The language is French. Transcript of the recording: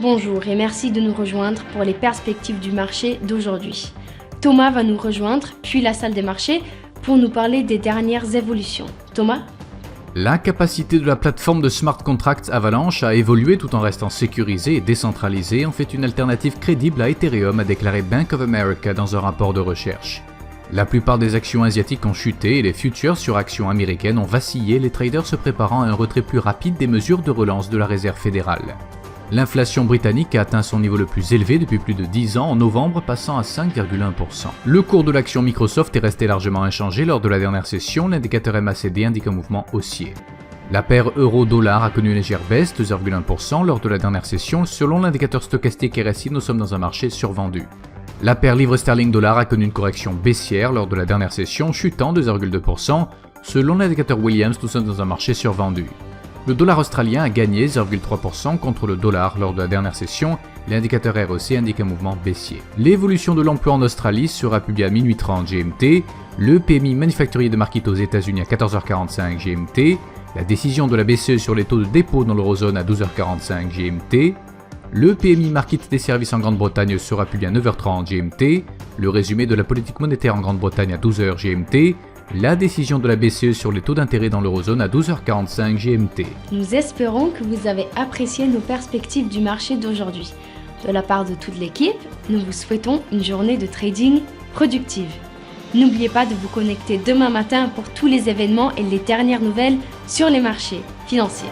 Bonjour et merci de nous rejoindre pour les perspectives du marché d'aujourd'hui. Thomas va nous rejoindre, puis la salle des marchés, pour nous parler des dernières évolutions. Thomas ? La capacité de la plateforme de smart contracts Avalanche à évoluer tout en restant sécurisée et décentralisée en fait une alternative crédible à Ethereum, a déclaré Bank of America dans un rapport de recherche. La plupart des actions asiatiques ont chuté et les futures sur actions américaines ont vacillé, les traders se préparant à un retrait plus rapide des mesures de relance de la Réserve fédérale. L'inflation britannique a atteint son niveau le plus élevé depuis plus de 10 ans en novembre, passant à 5,1%. Le cours de l'action Microsoft est resté largement inchangé lors de la dernière session, l'indicateur MACD indique un mouvement haussier. La paire euro-dollar a connu une légère baisse de 0,1% lors de la dernière session, selon l'indicateur stochastique RSI, nous sommes dans un marché survendu. La paire livre sterling-dollar a connu une correction baissière lors de la dernière session, chutant de 0,2%, selon l'indicateur Williams, nous sommes dans un marché survendu. Le dollar australien a gagné 0,3% contre le dollar lors de la dernière session. L'indicateur REC indique un mouvement baissier. L'évolution de l'emploi en Australie sera publiée à minuit 30 GMT. Le PMI manufacturier de market aux États-Unis à 14h45 GMT. La décision de la BCE sur les taux de dépôt dans l'eurozone à 12h45 GMT. Le PMI market des services en Grande-Bretagne sera publié à 9h30 GMT. Le résumé de la politique monétaire en Grande-Bretagne à 12h GMT. La décision de la BCE sur les taux d'intérêt dans l'eurozone à 12h45 GMT. Nous espérons que vous avez apprécié nos perspectives du marché d'aujourd'hui. De la part de toute l'équipe, nous vous souhaitons une journée de trading productive. N'oubliez pas de vous connecter demain matin pour tous les événements et les dernières nouvelles sur les marchés financiers.